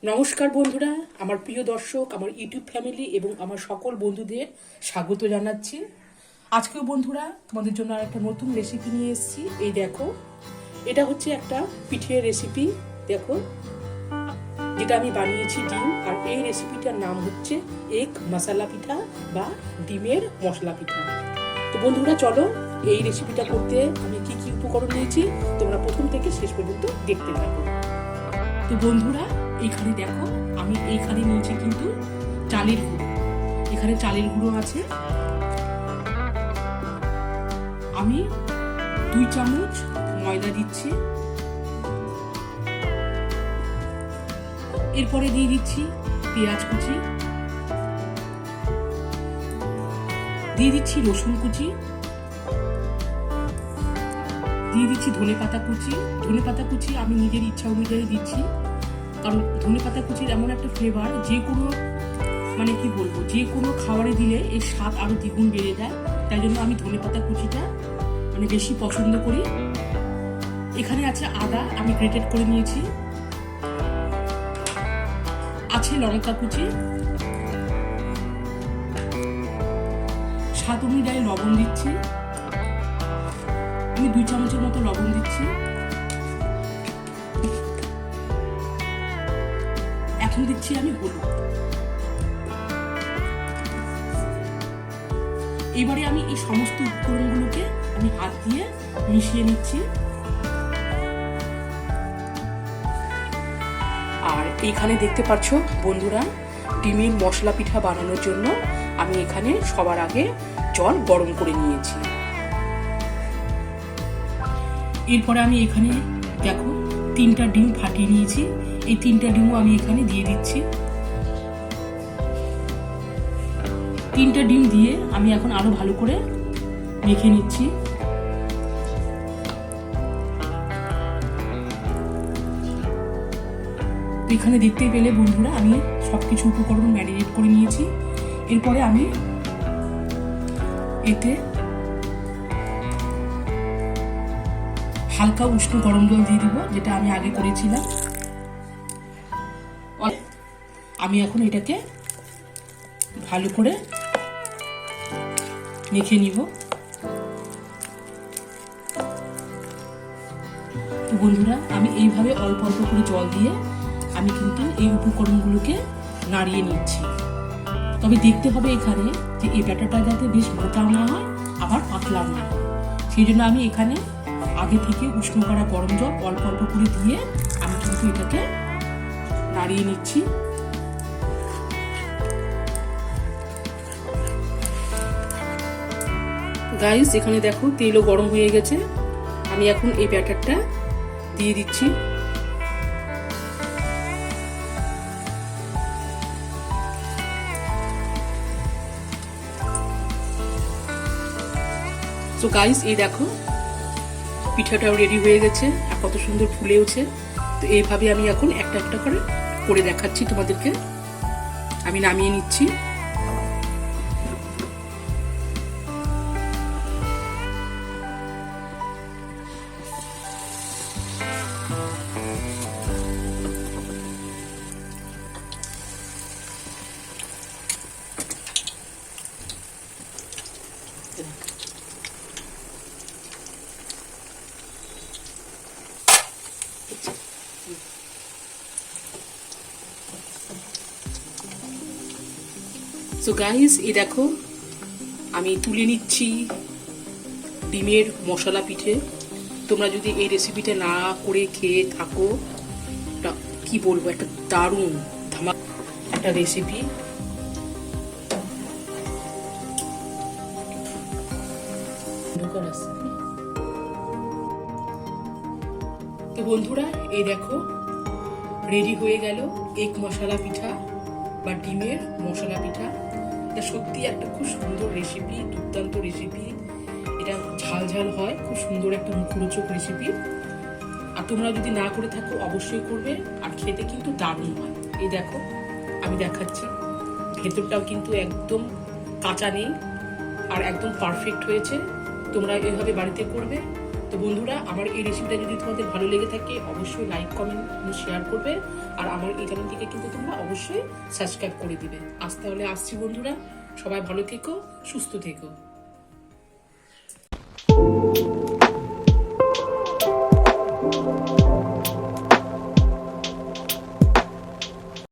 নমস্কার বন্ধুরা, আমার প্রিয় দর্শক, আমার ইউটিউব ফ্যামিলি এবং আমার সকল বন্ধুদের স্বাগত জানাচ্ছি। আজকেও বন্ধুরা তোমাদের জন্য আর একটা নতুন রেসিপি নিয়ে এসেছি। এই দেখো, এটা হচ্ছে একটা পিঠের রেসিপি। দেখো, যেটা আমি বানিয়েছি ডিম, আর এই রেসিপিটার নাম হচ্ছে এগ মশলা পিঠা বা ডিমের মশলা পিঠা। তো বন্ধুরা চলো, এই রেসিপিটা করতে আমি কি কি উপকরণ নিয়েছি তোমরা প্রথম থেকে শেষ পর্যন্ত দেখতে থাকো। তো বন্ধুরা, এইখানে দেখো, আমি এইখানে নিয়েছি কিন্তু চালের গুঁড়ো। এখানে চালের গুঁড়ো আছে। আমি 2 চামচ ময়দা দিচ্ছি। এরপরে দিয়ে দিচ্ছি পেঁয়াজ কুচি, দিয়ে দিচ্ছি রসুন কুচি, দিয়ে দিচ্ছি ধনেপাতা কুচি। ধনেপাতা কুচি আমি নিজের ইচ্ছা অনুযায়ী দিচ্ছি, কারণ ধনেপাতা কুচির এমন একটা ফ্লেভার, যে কোনো কি বলবো, যে কোনো খাবারে দিলে এর স্বাদ আরো দ্বিগুণ বেড়ে যায়। তাই জন্য আমি ধনেপাতা কুচিটা বেশি পছন্দ করি। এখানে আছে আদা, আমি গ্রেটেড করে নিয়েছি। আছে লঙ্কা কুচি, স্বাদ অনুযায়ী লবণ দিচ্ছি। আমি 2 চামচের মতো লবণ দিচ্ছি। এখন দিচ্ছি আমি হলুদ। এবারে আমি এই সমস্ত উপকরণগুলোকে আমি হাত দিয়ে মিশিয়ে নিচ্ছি। আর এইখানে দেখতে পাচ্ছ বন্ধুরা, ডিমের মশলা পিঠা বানানোর জন্য আমি এখানে সবার আগে জল গরম করে নিয়েছি। এরপরে আমি এখানে দেখো 3টা ডিম ফাটিয়ে নিয়েছি। এই 3টা ডিমও আমি এখানে দিয়ে দিচ্ছি। 3টা ডিম দিয়ে আমি এখন আরো ভালো করে মেখে নিচ্ছি। এখানে দেখতেই পেলে বন্ধুরা, আমি সবকিছু উপকরণ ম্যারিনেট করে নিয়েছি। এরপরে আমি এতে হালকা উষ্ণ গরম জল দিয়ে দিব, যেটা আমি আগে করেছিলাম। আমি এখন এটাকে ভালো করে মেখে নিব। তো বন্ধুরা, আমি এইভাবে অল্প অল্প করে জল দিয়ে আমি কিন্তু এই উপকরণগুলোকে নাড়িয়ে নিচ্ছি। তবে দেখতে হবে এখানে যে এই ব্যাটারটা যাতে বেশ মোটা না হয়, আবার পাতলা না হয়। সেই জন্য আমি এখানে আগে থেকে উষ্ণ করা গরম জল অল্প অল্প করে দিয়ে আমি কিন্তু এটাকে নাড়িয়ে নিচ্ছি। গাইস, এখানে দেখো তেলও গরম হয়ে গেছে। আমি এখন এই ব্যাটারটা দিয়ে দিচ্ছি। তো গাইস, এই দেখো পিঠাটাও রেডি হয়ে গেছে আর কত সুন্দর ফুলেওছে। তো এইভাবে আমি এখন একটা একটা করে দেখাচ্ছি তোমাদেরকে। আমি নামিয়ে নিচ্ছি। সো গাইস, এই দেখো আমি তুলে নিচ্ছি ডিমের মশলা পিঠে। তোমরা যদি এই রেসিপিটা না করে খেয়ে থাকো, কি বলবো, একটা দারুণ ধামাক একটা রেসিপি। তো বন্ধুরা, এই দেখো রেডি হয়ে গেল এগ মশলা পিঠা বা ডিমের মশলা পিঠা। এটা সত্যি একটা খুব সুন্দর রেসিপি, দুর্দান্ত রেসিপি। এটা ঝাল ঝাল হয়, খুব সুন্দর একটা মুখরোচক রেসিপি। আর তোমরা যদি না করে থাকো অবশ্যই করবে, আর খেতে কিন্তু দারুণ হয়। এই দেখো আমি দেখাচ্ছি, ভেতরটাও কিন্তু একদম কাঁচা নেই আর একদম পারফেক্ট হয়েছে। তোমরা এভাবে বাড়িতে করবে তো বন্ধুরা, আমার এই রেসিপিটা যদি তোমাদের ভালো লেগে থাকে অবশ্যই লাইক কমেন্ট শেয়ার করবে, আর আমার এই চ্যানেলটিকে কিন্তু তোমরা অবশ্যই সাবস্ক্রাইব করে দিবে। আজ তাহলে আসছি বন্ধুরা, সবাই ভালো থেকো, সুস্থ থেকো।